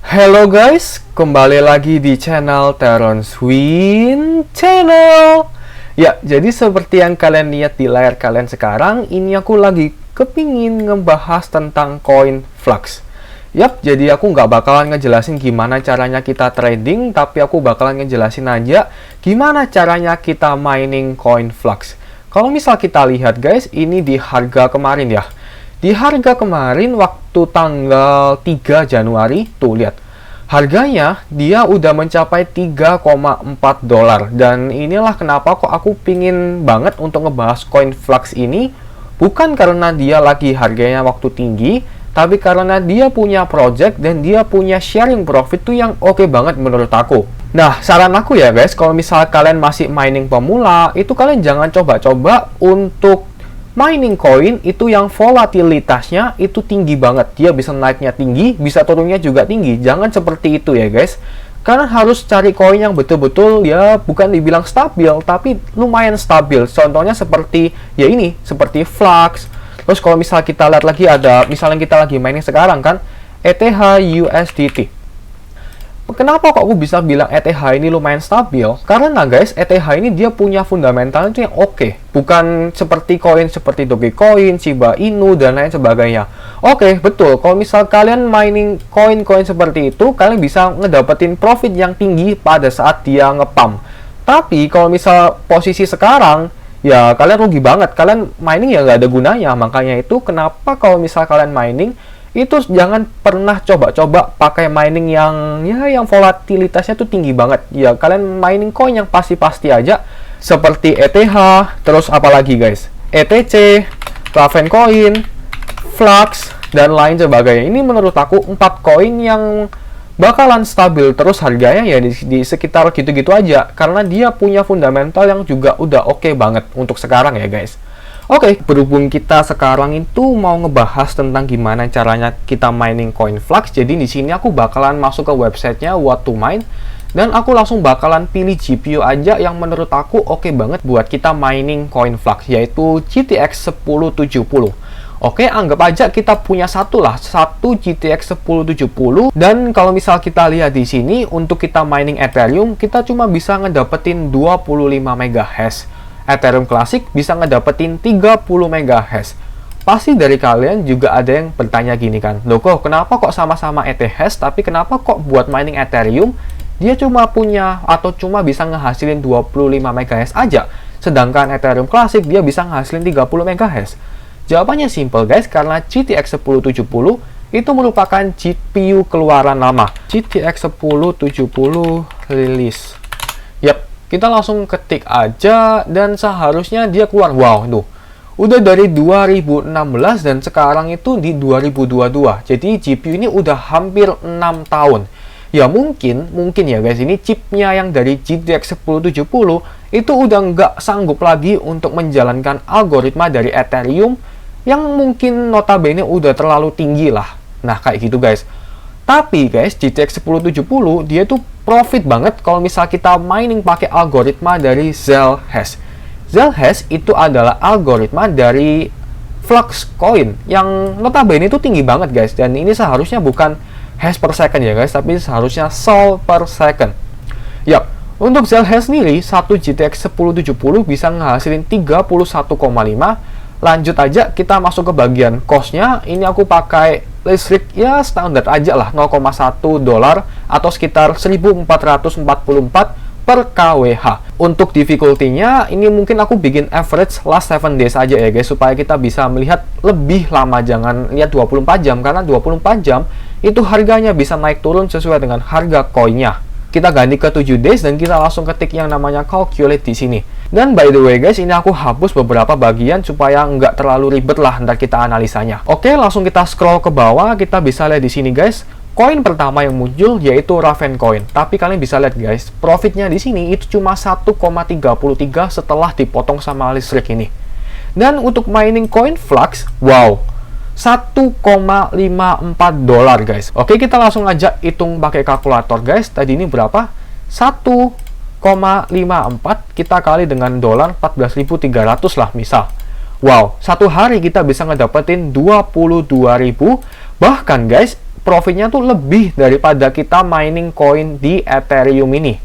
Hello guys, kembali lagi di channel Terrence Win Channel. Ya, jadi seperti yang kalian lihat di layar kalian sekarang, ini aku lagi kepingin ngebahas tentang koin Flux. Yap, jadi aku nggak bakalan ngejelasin gimana caranya kita trading, tapi aku bakalan ngejelasin aja gimana caranya kita mining koin Flux. Kalau misal kita lihat guys, ini di harga kemarin ya. Di harga kemarin waktu tanggal 3 Januari, tuh lihat. Harganya dia udah mencapai 3,4 dolar. Dan inilah kenapa kok aku pingin banget untuk ngebahas koin Flux ini. Bukan karena dia lagi harganya waktu tinggi, tapi karena dia punya project dan dia punya sharing profit tuh yang oke banget menurut aku. Nah, saran aku ya guys, kalau misal kalian masih mining pemula, itu kalian jangan coba-coba untuk mining koin itu yang volatilitasnya itu tinggi banget. Dia bisa naiknya tinggi, bisa turunnya juga tinggi. Jangan seperti itu ya guys. Karena harus cari koin yang betul-betul ya bukan dibilang stabil, tapi lumayan stabil. Contohnya seperti ya ini, seperti Flux. Terus kalau misal kita lihat lagi ada, misalnya kita lagi mining sekarang kan, ETH USDT. Kenapa kok aku bisa bilang ETH ini lumayan stabil? Karena guys, ETH ini dia punya fundamental itu yang oke. Bukan seperti koin seperti Dogecoin, Shiba Inu, dan lain sebagainya. Oke, betul. Kalau misal kalian mining koin-koin seperti itu, kalian bisa ngedapetin profit yang tinggi pada saat dia ngepump. Tapi kalau misal posisi sekarang, ya kalian rugi banget. Kalian mining ya nggak ada gunanya. Makanya itu kenapa kalau misal kalian mining, itu jangan pernah coba-coba pakai mining yang volatilitasnya tuh tinggi banget. Ya kalian mining coin yang pasti-pasti aja seperti ETH, terus apalagi guys, ETC, Ravencoin, Flux, dan lain sebagainya. Ini menurut aku 4 koin yang bakalan stabil terus harganya ya di sekitar gitu-gitu aja, karena dia punya fundamental yang juga udah oke banget untuk sekarang ya guys. Oke, berhubung kita sekarang itu mau ngebahas tentang gimana caranya kita mining koin Flux, jadi di sini aku bakalan masuk ke websitenya What to Mine, dan aku langsung bakalan pilih GPU aja yang menurut aku oke banget buat kita mining koin Flux, yaitu GTX 1070. Oke, anggap aja kita punya satu GTX 1070, dan kalau misal kita lihat di sini untuk kita mining Ethereum, kita cuma bisa ngedapetin 25 MHz. Ethereum Classic bisa ngedapetin 30 MHz. Pasti dari kalian juga ada yang bertanya gini kan, loh kok kenapa kok sama-sama ETH, tapi kenapa kok buat mining Ethereum dia cuma punya atau cuma bisa ngehasilin 25 MHz aja, sedangkan Ethereum Classic dia bisa ngehasilin 30 MHz? Jawabannya simple guys, karena GTX 1070 itu merupakan GPU keluaran lama. GTX 1070 release. Yap, kita langsung ketik aja dan seharusnya dia keluar. Wow, tuh. Udah dari 2016 dan sekarang itu di 2022. Jadi GPU ini udah hampir 6 tahun. Ya mungkin ya guys, ini chipnya yang dari GTX 1070 itu udah nggak sanggup lagi untuk menjalankan algoritma dari Ethereum yang mungkin notabene udah terlalu tinggi lah. Nah, kayak gitu guys. Tapi guys, GTX 1070 dia tuh profit banget kalau misal kita mining pakai algoritma dari Zelhash. Zelhash itu adalah algoritma dari Flux Coin yang notabene itu tinggi banget guys, dan ini seharusnya bukan hash per second ya guys, tapi seharusnya sol per second. Yap, untuk Zelhash sendiri, satu GTX 1070 bisa ngehasilin 31,5. Lanjut aja, kita masuk ke bagian cost-nya. Ini aku pakai listrik ya standar aja lah, 0,1 dolar atau sekitar 1444 per kWh. Untuk difficulty-nya, ini mungkin aku bikin average last 7 days aja ya guys, supaya kita bisa melihat lebih lama, jangan lihat 24 jam, karena 24 jam itu harganya bisa naik turun sesuai dengan harga koinnya. Kita ganti ke 7 days dan kita langsung ketik yang namanya calculate di sini. Dan by the way guys, ini aku hapus beberapa bagian supaya nggak terlalu ribet lah ntar kita analisanya. Oke, langsung kita scroll ke bawah, kita bisa lihat di sini guys. Koin pertama yang muncul yaitu Ravencoin. Tapi kalian bisa lihat guys, profitnya di sini itu cuma 1,33 setelah dipotong sama listrik ini. Dan untuk mining koin Flux, wow, 1,54 dolar guys. Oke, kita langsung aja hitung pakai kalkulator guys. Tadi ini berapa? 1,54 kita kali dengan dolar 14.300 lah misal. Wow, satu hari kita bisa ngedapetin 22.000. Bahkan guys, profitnya tuh lebih daripada kita mining koin di Ethereum ini.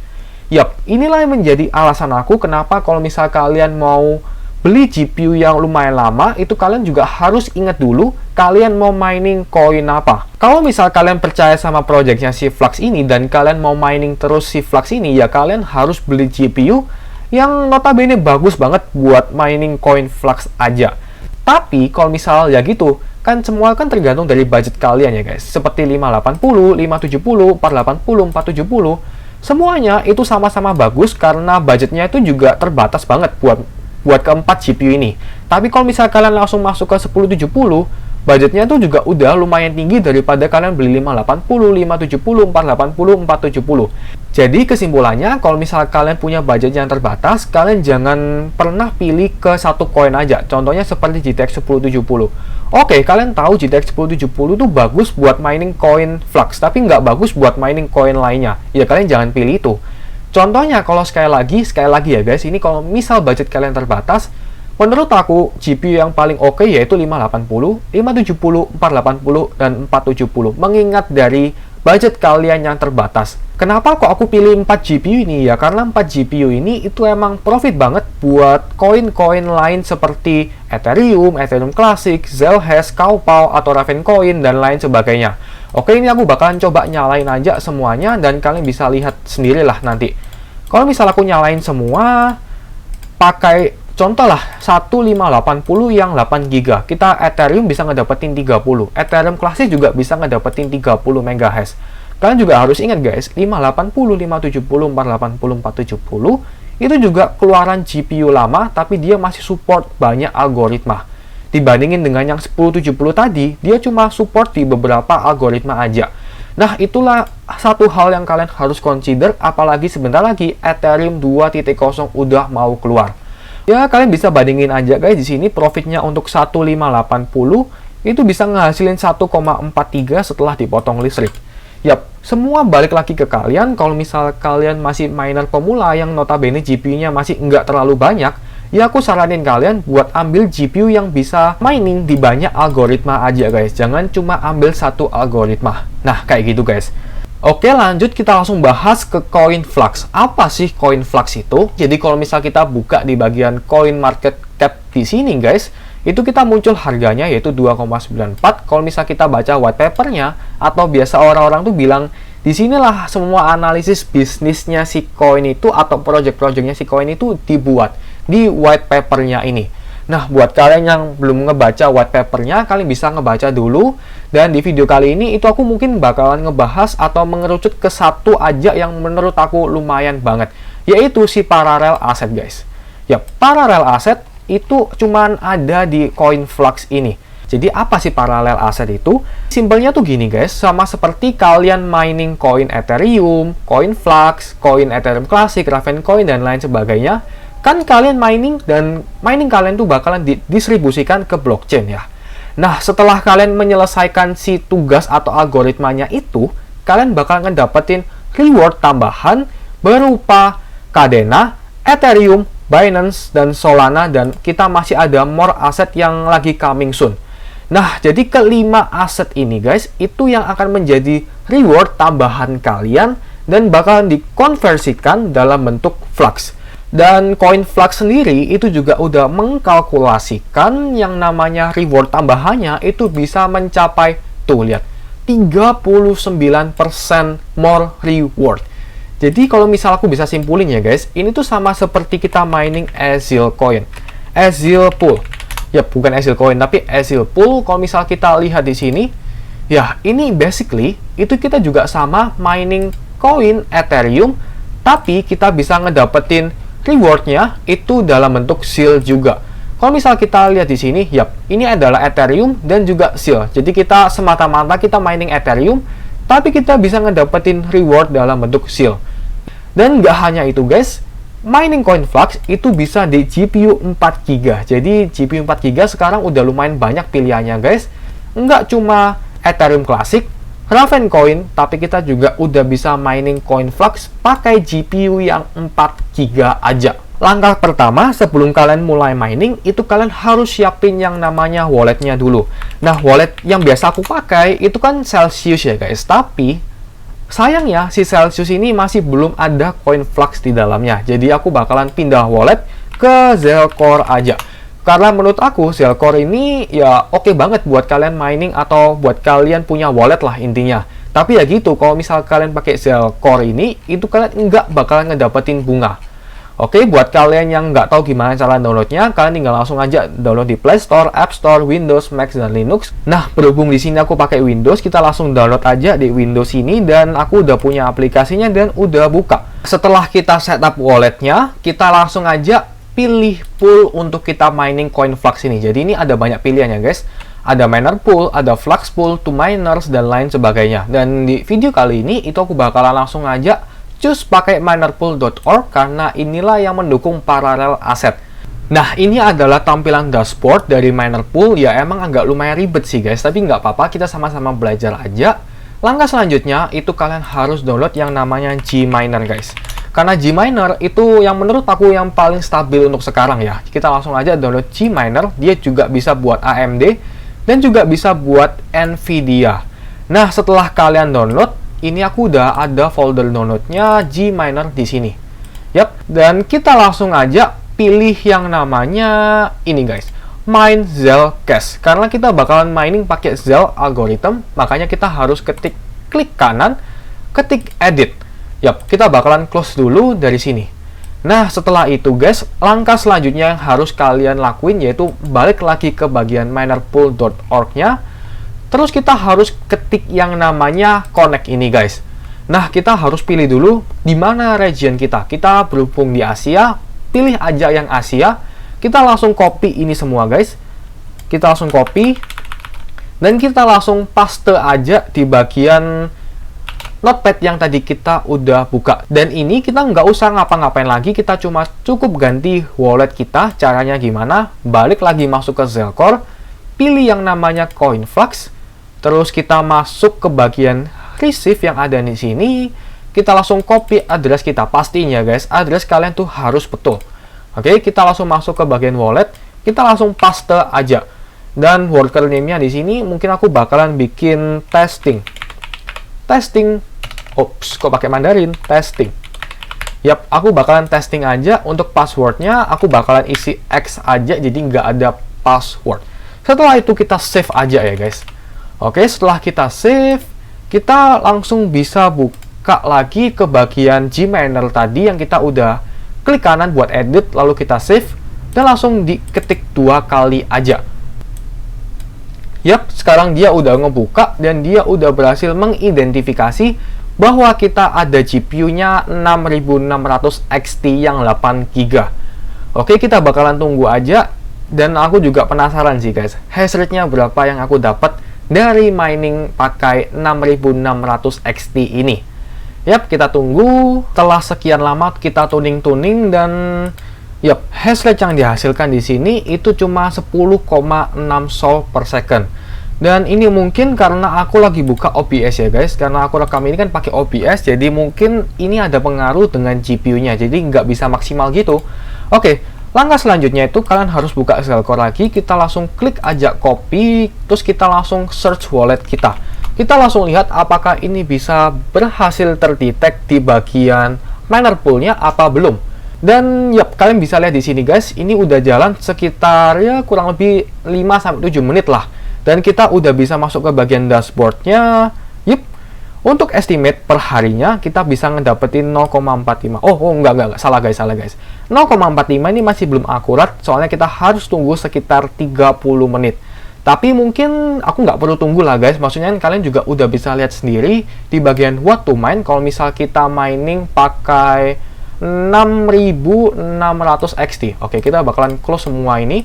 Yap, inilah yang menjadi alasan aku kenapa kalau misal kalian mau beli GPU yang lumayan lama, itu kalian juga harus ingat dulu kalian mau mining koin apa. Kalau misal kalian percaya sama projectnya si Flux ini dan kalian mau mining terus si Flux ini, ya kalian harus beli GPU yang notabene bagus banget buat mining koin Flux aja. Tapi kalau misal ya gitu, kan semua kan tergantung dari budget kalian ya guys. Seperti 580, 570, 480, 470, semuanya itu sama-sama bagus karena budgetnya itu juga terbatas banget buat keempat GPU ini. Tapi kalau misal kalian langsung masuk ke 1070, budgetnya tuh juga udah lumayan tinggi daripada kalian beli 580, 570, 480, 470. Jadi kesimpulannya, kalau misal kalian punya budget yang terbatas, kalian jangan pernah pilih ke satu koin aja. Contohnya seperti GTX 1070. Oke, kalian tahu GTX 1070 tuh bagus buat mining koin Flux, tapi nggak bagus buat mining koin lainnya. Ya kalian jangan pilih itu. Contohnya, kalau sekali lagi ya guys, ini kalau misal budget kalian terbatas, menurut aku GPU yang paling oke yaitu 580, 570, 480, dan 470. Mengingat dari budget kalian yang terbatas. Kenapa kok aku pilih 4 GPU ini? Ya karena 4 GPU ini itu emang profit banget buat koin-koin lain seperti Ethereum, Ethereum Classic, Zelhash, Kaupao, atau Ravencoin, dan lain sebagainya. Oke, ini aku bakalan coba nyalain aja semuanya dan kalian bisa lihat sendirilah nanti. Kalau misal aku nyalain semua, pakai contoh lah 1580 yang 8 GB. Kita Ethereum bisa ngedapetin 30. Ethereum Classic juga bisa ngedapetin 30 MHz. Kalian juga harus ingat guys, 580, 570, 480, 470 itu juga keluaran GPU lama tapi dia masih support banyak algoritma. Dibandingin dengan yang 1070 tadi, dia cuma support di beberapa algoritma aja. Nah, itulah satu hal yang kalian harus consider, apalagi sebentar lagi Ethereum 2.0 udah mau keluar. Ya, kalian bisa bandingin aja guys, di sini profitnya untuk 1580 itu bisa ngehasilin 1,43 setelah dipotong listrik. Yap, semua balik lagi ke kalian. Kalau misal kalian masih miner pemula yang notabene GPU-nya masih nggak terlalu banyak, ya aku saranin kalian buat ambil GPU yang bisa mining di banyak algoritma aja guys. Jangan cuma ambil satu algoritma. Nah, kayak gitu guys. Oke, lanjut kita langsung bahas ke koin Flux. Apa sih koin Flux itu? Jadi kalau misal kita buka di bagian coin market cap di sini guys, itu kita muncul harganya yaitu 2,94. Kalau misal kita baca white papernya, atau biasa orang-orang tuh bilang, disinilah semua analisis bisnisnya si koin itu atau project-projectnya si koin itu dibuat di white papernya ini. Nah, buat kalian yang belum ngebaca white papernya, kalian bisa ngebaca dulu. Dan di video kali ini, itu aku mungkin bakalan ngebahas atau mengerucut ke satu aja yang menurut aku lumayan banget, yaitu si parallel asset guys. Ya, parallel asset itu cuman ada di koin Flux ini. Jadi apa sih parallel asset itu? Simpelnya tuh gini guys, sama seperti kalian mining koin Ethereum, koin Flux, koin Ethereum Classic, Ravencoin, dan lain sebagainya. Kan kalian mining, dan mining kalian tuh bakalan didistribusikan ke blockchain ya. Nah, setelah kalian menyelesaikan si tugas atau algoritmanya itu, kalian bakal ngedapetin reward tambahan berupa Kadena, Ethereum, Binance, dan Solana, dan kita masih ada more aset yang lagi coming soon. Nah, jadi kelima aset ini guys, itu yang akan menjadi reward tambahan kalian dan bakalan dikonversikan dalam bentuk Flux. Dan koin Flux sendiri itu juga udah mengkalkulasikan yang namanya reward tambahannya itu bisa mencapai, tuh lihat, 39% more reward. Jadi kalau misal aku bisa simpulin ya guys, ini tuh sama seperti kita mining Azil Coin, Azil Pool. Ya bukan Azil Coin tapi Azil Pool. Kalau misal kita lihat di sini, ya ini basically itu kita juga sama mining koin Ethereum, tapi kita bisa ngedapetin rewardnya itu dalam bentuk SEAL juga. Kalau misal kita lihat di sini, yap, ini adalah Ethereum dan juga SEAL. Jadi kita semata-mata kita mining Ethereum, tapi kita bisa ngedapetin reward dalam bentuk SEAL. Dan nggak hanya itu guys, mining coin Flux itu bisa di GPU 4 GB. Jadi GPU 4 GB sekarang udah lumayan banyak pilihannya guys. Nggak cuma Ethereum Classic, Ravencoin, tapi kita juga udah bisa mining coin Flux pakai GPU yang 4 GB aja. Langkah pertama sebelum kalian mulai mining, itu kalian harus siapin yang namanya walletnya dulu. Nah, wallet yang biasa aku pakai itu kan Celsius ya guys, tapi sayangnya si Celsius ini masih belum ada CoinFlux di dalamnya. Jadi aku bakalan pindah wallet ke Zelcore aja. Karena menurut aku Zelcore ini ya oke banget buat kalian mining atau buat kalian punya wallet lah intinya. Tapi ya gitu, kalau misal kalian pakai Zelcore ini, itu kalian nggak bakalan ngedapetin bunga. Oke, buat kalian yang nggak tahu gimana cara downloadnya, kalian tinggal langsung aja download di Play Store, App Store, Windows, Mac, dan Linux. Nah, berhubung di sini aku pakai Windows, kita langsung download aja di Windows ini, dan aku udah punya aplikasinya dan udah buka. Setelah kita setup walletnya, kita langsung aja pilih pool untuk kita mining CoinFlux ini. Jadi ini ada banyak pilihan ya guys. Ada miner pool, ada flux pool, to miners, dan lain sebagainya. Dan di video kali ini, itu aku bakalan langsung aja choose pakai minerpool.org karena inilah yang mendukung paralel aset. Nah, ini adalah tampilan dashboard dari Minerpool. Ya, emang agak lumayan ribet sih guys, tapi nggak apa-apa, kita sama-sama belajar aja. Langkah selanjutnya, itu kalian harus download yang namanya Gminer guys. Karena Gminer itu yang menurut aku yang paling stabil untuk sekarang ya. Kita langsung aja download Gminer, dia juga bisa buat AMD dan juga bisa buat Nvidia. Nah, setelah kalian download, ini aku udah ada folder downloadnya Gminer di sini. Yap, dan kita langsung aja pilih yang namanya ini guys, Mine Zel Cache. Karena kita bakalan mining pakai Zel algorithm, makanya kita harus klik kanan, ketik edit. Yap, kita bakalan close dulu dari sini. Nah, setelah itu guys, langkah selanjutnya yang harus kalian lakuin yaitu balik lagi ke bagian minerpool.org-nya. Terus kita harus ketik yang namanya connect ini guys. Nah, kita harus pilih dulu di mana region kita. Kita berhubung di Asia, pilih aja yang Asia. Kita langsung copy ini semua guys. Kita langsung copy. Dan kita langsung paste aja di bagian notepad yang tadi kita udah buka. Dan ini kita nggak usah ngapa-ngapain lagi. Kita cuma cukup ganti wallet kita. Caranya gimana? Balik lagi masuk ke Zelcore. Pilih yang namanya CoinFlux. Terus kita masuk ke bagian receive yang ada di sini. Kita langsung copy address kita. Pastinya guys, address kalian tuh harus betul. Oke, kita langsung masuk ke bagian wallet. Kita langsung paste aja. Dan worker name-nya di sini mungkin aku bakalan bikin testing. Testing. Ops, kok pakai Mandarin? Testing. Yap, aku bakalan testing aja. Untuk passwordnya aku bakalan isi X aja, jadi nggak ada password. Setelah itu kita save aja ya guys. Oke, setelah kita save, kita langsung bisa buka lagi ke bagian Gminer tadi yang kita udah klik kanan buat edit, lalu kita save, dan langsung diketik 2 kali aja. Yap, sekarang dia udah ngebuka, dan dia udah berhasil mengidentifikasi bahwa kita ada GPU-nya 6600 XT yang 8 GB. Oke, kita bakalan tunggu aja, dan aku juga penasaran sih guys, hash rate-nya berapa yang aku dapat dari mining pakai 6600 XT ini. Yap, kita tunggu. Setelah sekian lama kita tuning-tuning dan yap, hash rate yang dihasilkan di sini itu cuma 10,6 sol per second. Dan ini mungkin karena aku lagi buka OBS ya guys, karena aku rekam ini kan pakai OBS, jadi mungkin ini ada pengaruh dengan GPU-nya, jadi nggak bisa maksimal gitu. Oke. Langkah selanjutnya itu kalian harus buka Zelcore lagi, kita langsung klik aja copy, terus kita langsung search wallet kita. Kita langsung lihat apakah ini bisa berhasil terdetek di bagian miner pool-nya apa belum. Dan yap, kalian bisa lihat di sini guys, ini udah jalan sekitar ya kurang lebih 5-7 menit lah. Dan kita udah bisa masuk ke bagian dashboard-nya. Yep. Untuk estimate per harinya, kita bisa ngedapetin 0,45. Enggak, salah guys. 0,45 ini masih belum akurat, soalnya kita harus tunggu sekitar 30 menit. Tapi mungkin aku nggak perlu tunggu lah guys, maksudnya kalian juga udah bisa lihat sendiri di bagian what to mine, kalau misal kita mining pakai 6600 XT. Oke, kita bakalan close semua ini.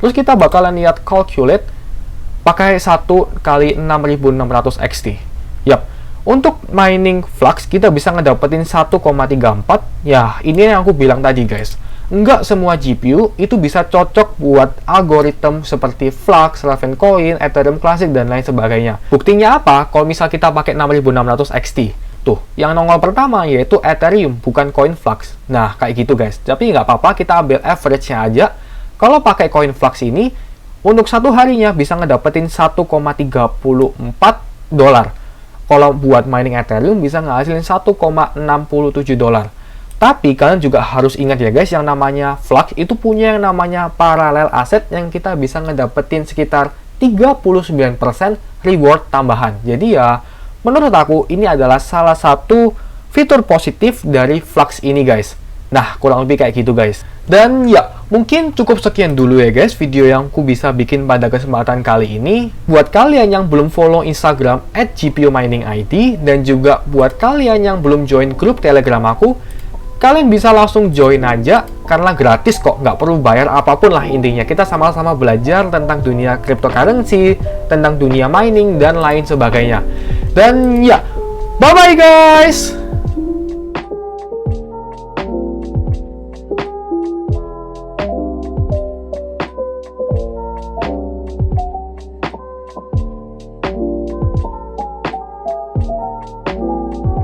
Terus kita bakalan lihat calculate pakai 1 kali 6600 XT. Yap. Untuk mining flux, kita bisa ngedapetin 1,34. Ya, ini yang aku bilang tadi guys. Enggak semua GPU itu bisa cocok buat algoritma seperti Flux, Ravencoin, Ethereum Classic, dan lain sebagainya. Buktinya apa? Kalau misal kita pakai 6600 XT. tuh. Yang nongol pertama yaitu Ethereum, bukan CoinFlux. Nah, kayak gitu guys. Tapi nggak apa-apa, kita ambil average-nya aja. Kalau pakai CoinFlux ini, untuk satu harinya bisa ngedapetin 1,34 dolar. Kalau buat mining Ethereum bisa ngasilin 1,67 dolar. Tapi kalian juga harus ingat ya guys, yang namanya Flux itu punya yang namanya parallel asset yang kita bisa ngedapetin sekitar 39% reward tambahan. Jadi ya, menurut aku ini adalah salah satu fitur positif dari Flux ini guys. Nah, kurang lebih kayak gitu guys. Dan ya, mungkin cukup sekian dulu ya guys video yang ku bisa bikin pada kesempatan kali ini. Buat kalian yang belum follow Instagram @gpuminingid, dan juga buat kalian yang belum join grup Telegram aku, kalian bisa langsung join aja karena gratis kok, nggak perlu bayar apapun lah. Intinya kita sama-sama belajar tentang dunia cryptocurrency, tentang dunia mining dan lain sebagainya. Dan ya, bye bye guys.